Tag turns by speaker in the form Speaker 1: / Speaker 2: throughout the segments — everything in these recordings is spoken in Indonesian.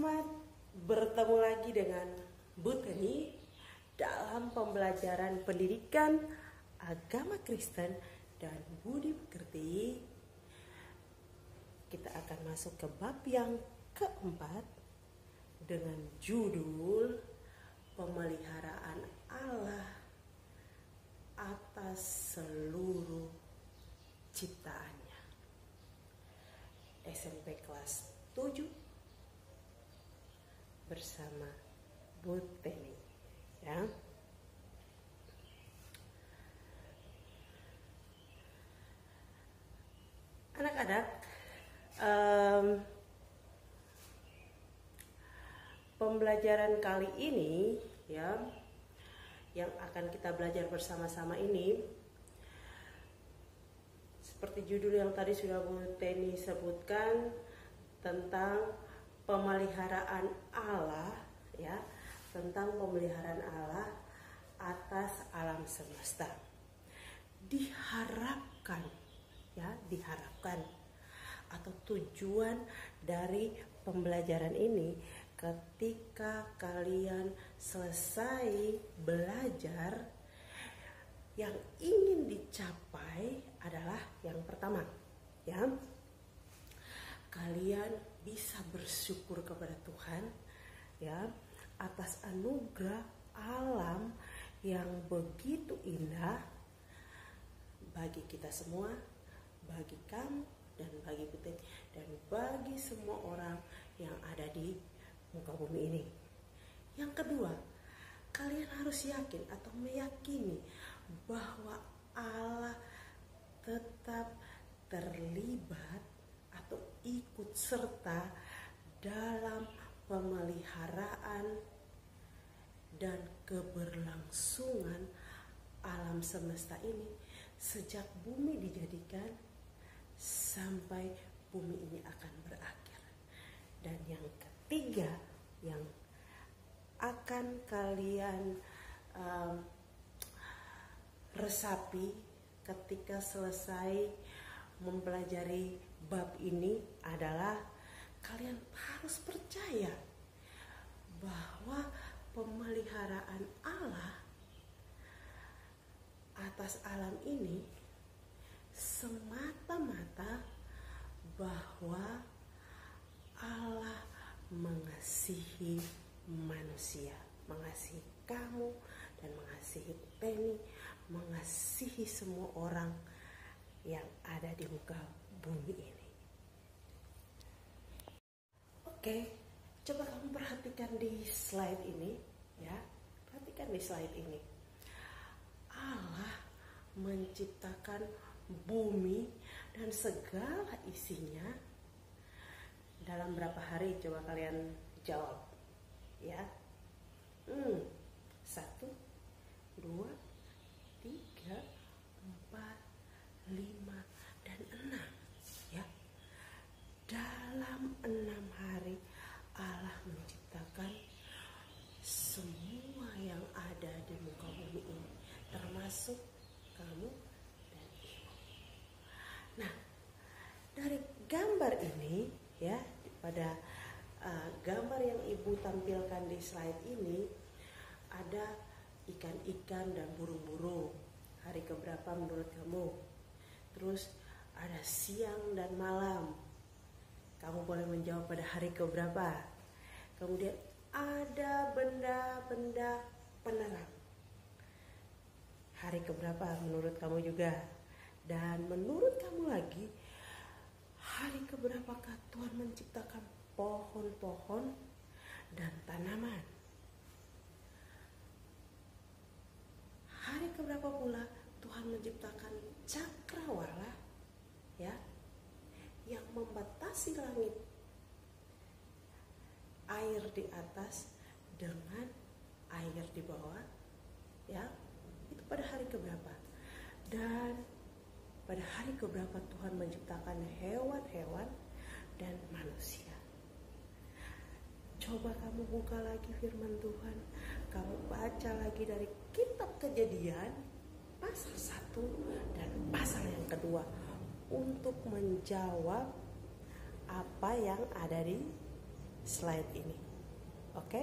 Speaker 1: Selamat bertemu lagi dengan Bu Teni dalam pembelajaran pendidikan agama Kristen dan budi pekerti. Kita akan masuk ke bab yang keempat dengan judul Pemeliharaan Allah atas seluruh ciptaannya. SMP kelas 7 bersama Bu Teni, ya. Anak-anak, pembelajaran kali ini, ya, yang akan kita belajar bersama-sama ini, seperti judul yang tadi sudah Bu Teni sebutkan, tentang pemeliharaan Allah, ya, tentang pemeliharaan Allah atas alam semesta. Diharapkan, ya, diharapkan atau tujuan dari pembelajaran ini ketika kalian selesai belajar, yang ingin dicapai adalah yang pertama, ya, kalian bisa bersyukur kepada Tuhan, ya, atas anugerah alam yang begitu indah bagi kita semua, bagi kamu dan bagi Putih, dan bagi semua orang yang ada di muka bumi ini. Yang kedua, kalian harus yakin atau meyakini bahwa Allah tetap terlibat atau ikut serta dalam pemeliharaan dan keberlangsungan alam semesta ini sejak bumi dijadikan sampai bumi ini akan berakhir. Dan yang ketiga yang akan kalian resapi ketika selesai mempelajari bab ini adalah kalian harus percaya bahwa pemeliharaan Allah atas alam ini semata-mata bahwa Allah mengasihi manusia, mengasihi kamu dan mengasihi Penny, mengasihi semua orang yang ada di muka bumi ini. Oke, coba kamu perhatikan di slide ini, ya. Perhatikan di slide ini. Allah menciptakan bumi dan segala isinya dalam berapa hari? Coba kalian jawab, ya. 1, 2, 3, 4, 5, dan 6, ya. Dalam 6 hari Allah menciptakan semua yang ada di muka bumi ini, termasuk kamu dan ibu. Nah, dari gambar ini, ya, pada gambar yang ibu tampilkan di slide ini ada ikan-ikan dan burung-burung. Hari keberapa menurut kamu? Terus ada siang dan malam. Kamu boleh menjawab pada hari keberapa. Kemudian ada benda-benda penerang. Hari keberapa menurut kamu juga? Dan menurut kamu lagi, hari keberapakah Tuhan menciptakan pohon-pohon dan tanaman? Hari keberapa pula Tuhan menciptakan cakrawala, ya, yang membatasi langit, air di atas dengan air di bawah, ya. Itu pada hari keberapa? Dan pada hari keberapa Tuhan menciptakan hewan-hewan dan manusia? Coba kamu buka lagi firman Tuhan, kamu baca lagi dari kitab Kejadian pasal 1 dan pasal yang kedua untuk menjawab apa yang ada di slide ini. Oke?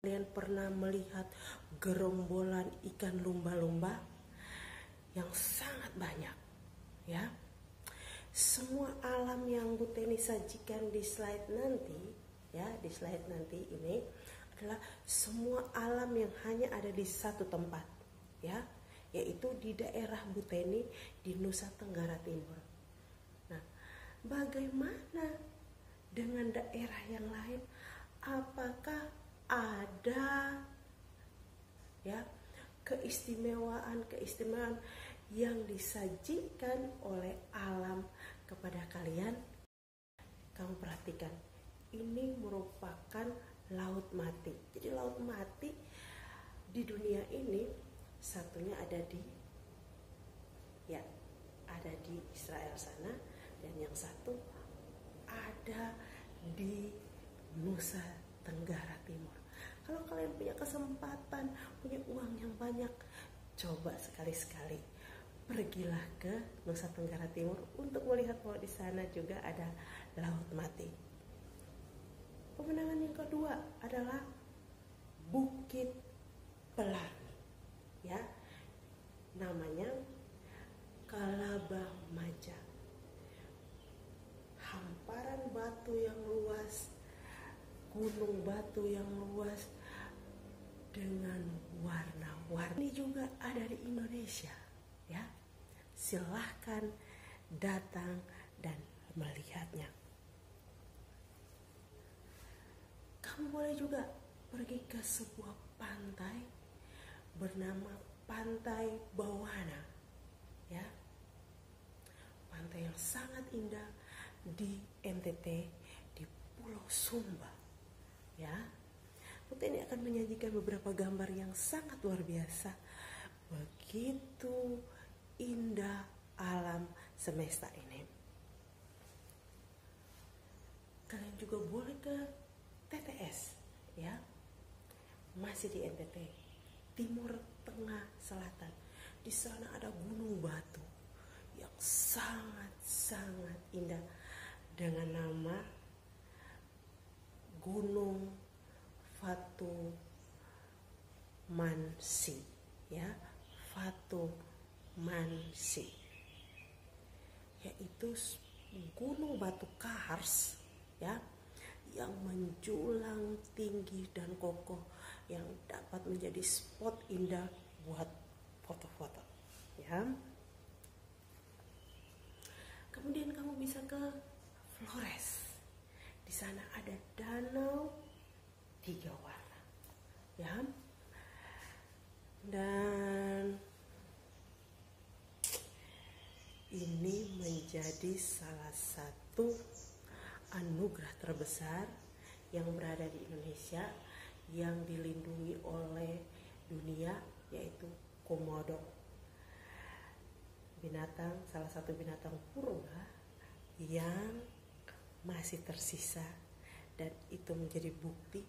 Speaker 1: Kalian pernah melihat gerombolan ikan lumba-lumba yang sangat banyak, ya? Semua alam yang Bu Teni sajikan di slide nanti, ya, di slide nanti ini adalah semua alam yang hanya ada di satu tempat, ya, yaitu di daerah Bu Teni di Nusa Tenggara Timur. Nah, bagaimana dengan daerah yang lain? Apakah ada, ya, keistimewaan yang disajikan oleh alam kepada kalian? Kamu perhatikan, ini merupakan laut mati. Jadi laut mati di dunia ini satunya ada di Israel sana, dan yang satu ada di Nusa Tenggara Timur. Kalau kalian punya kesempatan, punya uang yang banyak, coba sekali-sekali pergilah ke Nusa Tenggara Timur untuk melihat bahwa di sana juga ada laut mati. Pemandangan yang kedua adalah Bukit Pelangi, ya, namanya Kalabah Maja. Hamparan batu yang luas, gunung batu yang luas dengan warna-warni. Ini juga ada di Indonesia, ya. Silahkan datang dan melihatnya. Kamu boleh juga pergi ke sebuah pantai bernama Pantai Bawana, ya. Pantai yang sangat indah di NTT, di Pulau Sumba, ya. Ini akan menyajikan beberapa gambar yang sangat luar biasa. Begitu indah alam semesta ini. Kalian juga boleh ke TTS, ya, masih di NTT, Timur Tengah Selatan. Di sana ada gunung batu yang sangat indah dengan nama Gunung Fatu Mansi, ya, Fatu Mansi, yaitu gunung batu kars, ya, yang menjulang tinggi dan kokoh, yang dapat menjadi spot indah buat foto-foto, ya. Kemudian kamu bisa ke Flores. Di sana ada danau 3 warna, ya. Dan ini menjadi salah satu anugerah terbesar yang berada di Indonesia yang dilindungi oleh dunia, yaitu komodo. Salah satu binatang purba yang masih tersisa, dan itu menjadi bukti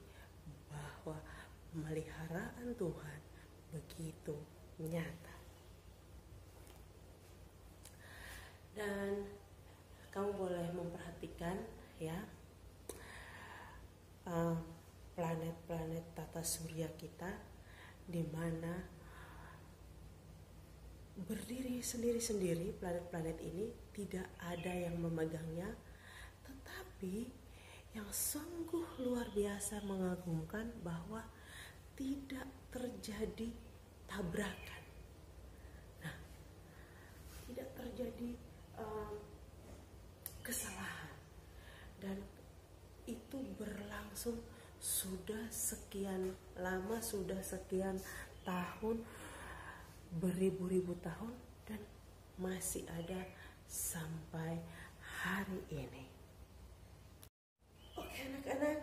Speaker 1: bahwa pemeliharaan Tuhan begitu nyata. Dan kamu boleh memperhatikan, ya, planet-planet tata surya kita, di mana berdiri sendiri-sendiri. Planet-planet ini tidak ada yang memegangnya, tetapi yang sungguh luar biasa mengagumkan bahwa tidak terjadi tabrakan. Nah, tidak terjadi kesalahan, dan itu berlangsung sudah sekian lama, sudah sekian tahun, beribu-ribu tahun, dan masih ada sampai hari ini. Oke anak-anak,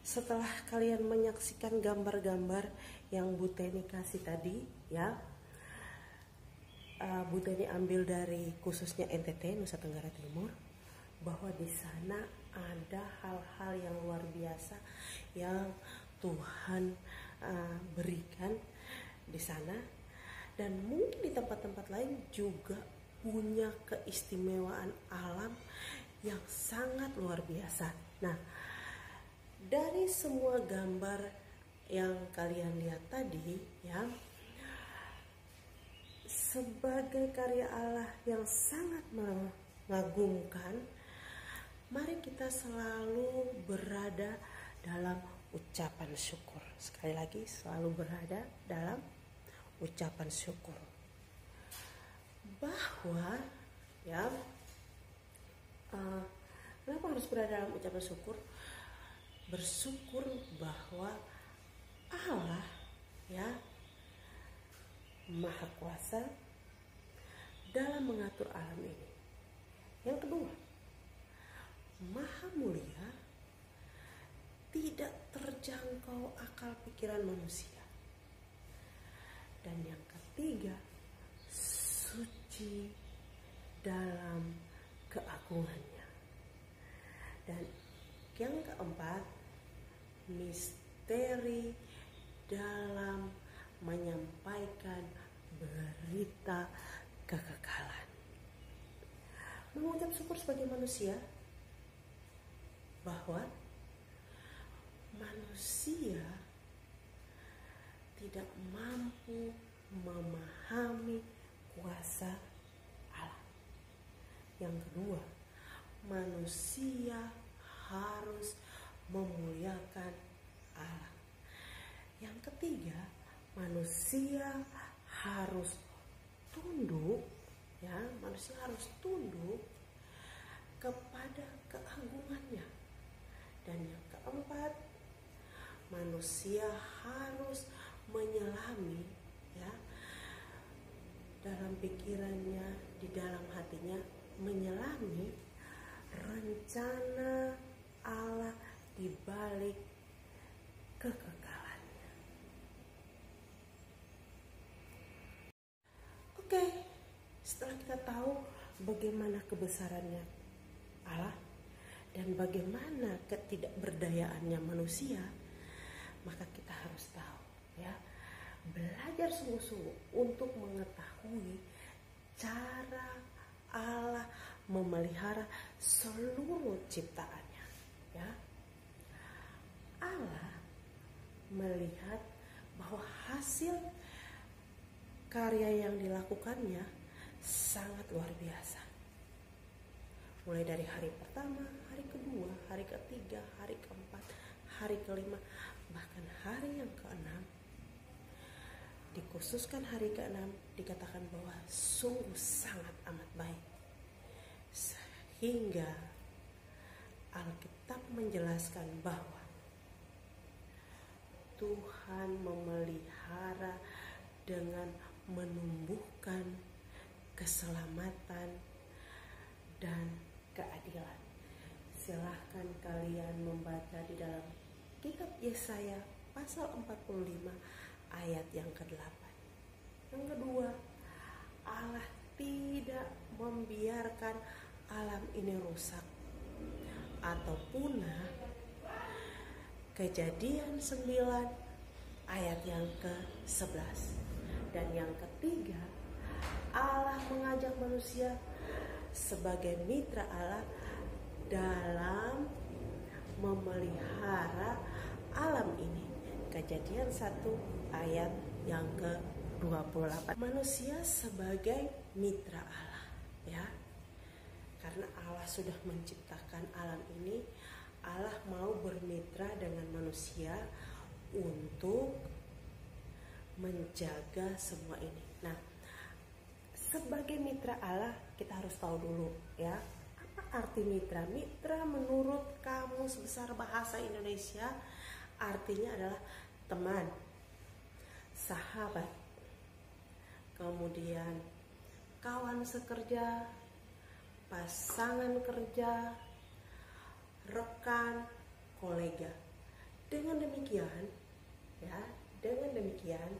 Speaker 1: setelah kalian menyaksikan gambar-gambar yang Bu Teni kasih tadi, ya, Bu Teni ambil dari khususnya NTT, Nusa Tenggara Timur, bahwa di sana ada hal-hal yang luar biasa yang Tuhan berikan di sana, dan mungkin di tempat-tempat lain juga punya keistimewaan alam yang sangat luar biasa. Nah, dari semua gambar yang kalian lihat tadi ya, sebagai karya Allah yang sangat mengagumkan, mari kita selalu berada dalam ucapan syukur. Sekali lagi, selalu berada dalam ucapan syukur. Bahwa ya, kenapa harus berada dalam ucapan syukur? Bersyukur bahwa Allah ya Maha Kuasa dalam mengatur alam ini. Yang kedua, Maha Mulia, tidak terjangkau akal pikiran manusia. Dan yang ketiga, suci dalam keagungannya. Dan yang keempat, misteri dalam menyampaikan berita kekekalan. Mengucap syukur sebagai manusia bahwa manusia tidak mampu memahami kuasa Allah. Yang kedua, manusia harus memuliakan Allah. Yang ketiga, manusia harus tunduk ya, manusia harus tunduk kepada keagungannya. Dan yang keempat, manusia harus menyelami ya, dalam pikirannya, di dalam hatinya, menyelami rencana Allah di balik kekekalannya. Oke, setelah kita tahu bagaimana kebesarannya Allah dan bagaimana ketidakberdayaannya manusia, maka kita harus tahu ya, belajar sungguh-sungguh untuk mengetahui cara Allah memelihara seluruh ciptaannya ya. Allah melihat bahwa hasil karya yang dilakukannya sangat luar biasa. Mulai dari hari pertama, hari kedua, hari ketiga, hari keempat, hari kelima, bahkan hari yang keenam. Dikhususkan hari keenam dikatakan bahwa sungguh sangat amat baik. Sehingga Alkitab menjelaskan bahwa Tuhan memelihara dengan menumbuhkan keselamatan dan keadilan. Silahkan kalian membaca di dalam kitab Yesaya pasal 45 ayat yang ke-8. Yang kedua, Allah tidak membiarkan alam ini rusak atau punah. Kejadian 9 ayat yang ke-11. Dan yang ketiga, Allah mengajak manusia sebagai mitra Allah dalam memelihara alam ini. Kejadian 1 ayat yang ke-28. Manusia sebagai mitra Allah ya. Karena Allah sudah menciptakan alam ini, Allah mau bermitra dengan manusia untuk menjaga semua ini. Nah, sebagai mitra Allah kita harus tahu dulu ya, apa arti mitra? Mitra menurut Kamus Besar Bahasa Indonesia artinya adalah teman, sahabat, kemudian kawan sekerja, pasangan kerja, rekan, kolega. Dengan demikian ya, dengan demikian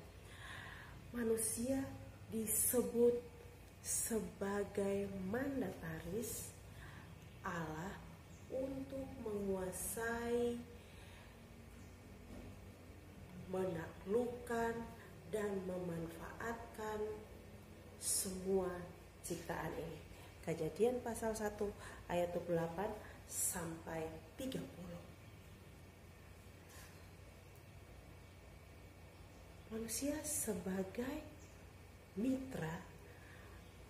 Speaker 1: manusia disebut sebagai mandataris Allah untuk menguasai, menaklukkan dan memanfaatkan semua ciptaan ini. Kejadian pasal 1 ayat 28 sampai 30. Manusia sebagai mitra,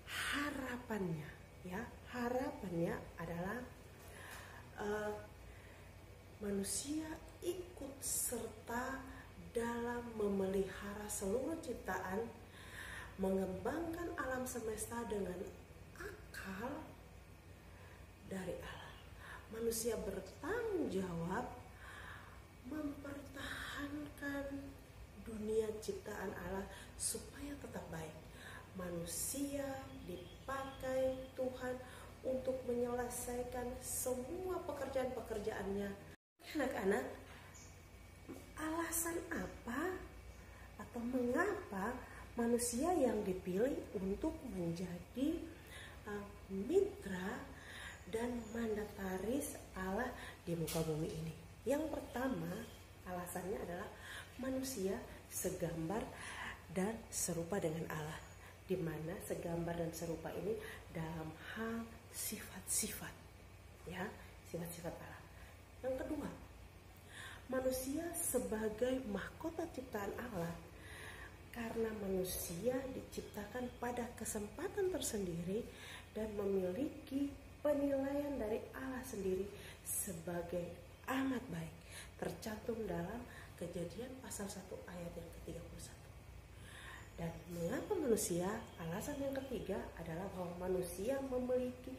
Speaker 1: harapannya adalah manusia ikut serta dalam memelihara seluruh ciptaan, mengembangkan alam semesta dengan akal dari Allah. Manusia bertanggung jawab mempertahankan dunia ciptaan Allah supaya tetap baik. Manusia dipakai Tuhan untuk menyelesaikan semua pekerjaan-pekerjaannya. Anak-anak, alasan apa atau mengapa manusia yang dipilih untuk menjadi mitra dan mandataris Allah di muka bumi ini? Yang pertama, alasannya adalah manusia segambar dan serupa dengan Allah, di mana segambar dan serupa ini dalam hal sifat-sifat, ya, sifat-sifat Allah. Yang kedua, manusia sebagai mahkota ciptaan Allah, karena manusia diciptakan pada kesempatan tersendiri dan memiliki penilaian dari Allah sendiri sebagai amat baik, tercantum dalam Kejadian pasal 1 ayat yang ke-31. Dan mengapa manusia? Alasan yang ketiga adalah bahwa manusia memiliki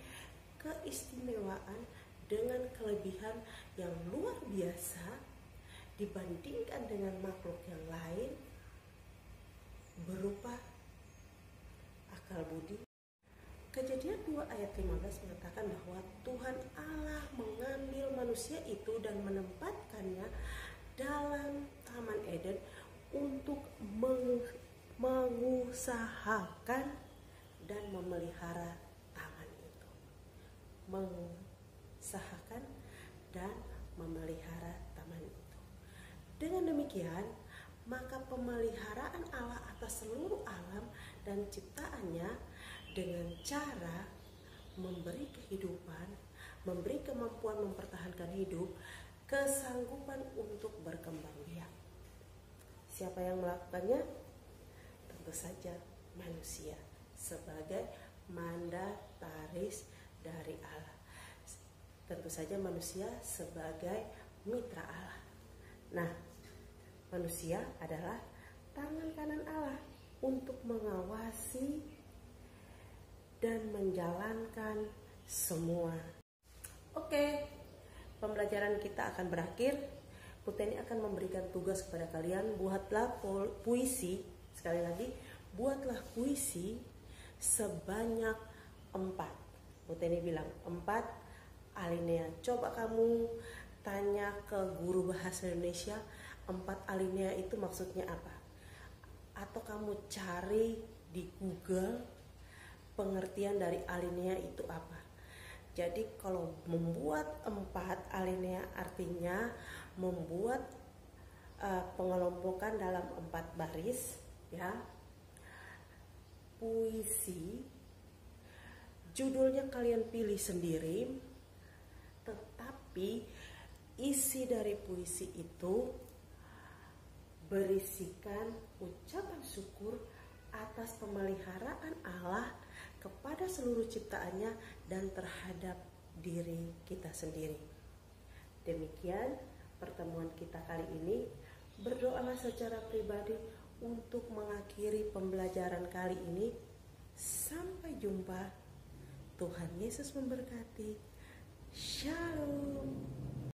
Speaker 1: keistimewaan dengan kelebihan yang luar biasa dibandingkan dengan makhluk yang lain, berupa akal budi. Kejadian 2 ayat 15 mengatakan bahwa Tuhan Allah mengambil manusia itu dan menempatkannya dalam Taman Eden untuk mengusahakan dan memelihara taman itu. Mengusahakan dan memelihara taman itu. Dengan demikian, maka pemeliharaan Allah atas seluruh alam dan ciptaannya dengan cara memberi kehidupan, memberi kemampuan mempertahankan hidup, kesanggupan untuk berkembang biak. Siapa yang melakukannya? Tentu saja manusia sebagai mandataris dari Allah. Tentu saja manusia sebagai mitra Allah. Nah, manusia adalah tangan kanan Allah untuk mengawasi dan menjalankan semua. Oke. Pembelajaran kita akan berakhir. Puteni akan memberikan tugas kepada kalian. Buatlah puisi. Sekali lagi, buatlah puisi sebanyak 4. Puteni bilang 4 alinea. Coba kamu tanya ke guru bahasa Indonesia, 4 alinea itu maksudnya apa? Atau kamu cari di Google pengertian dari alinea itu apa? Jadi kalau membuat 4 alinea artinya membuat pengelompokan dalam 4 baris, ya. Puisi, judulnya kalian pilih sendiri, tetapi isi dari puisi itu berisikan ucapan syukur atas pemeliharaan Allah kepada seluruh ciptaannya dan terhadap diri kita sendiri. Demikian pertemuan kita kali ini. Berdoalah secara pribadi untuk mengakhiri pembelajaran kali ini. Sampai jumpa. Tuhan Yesus memberkati. Shalom.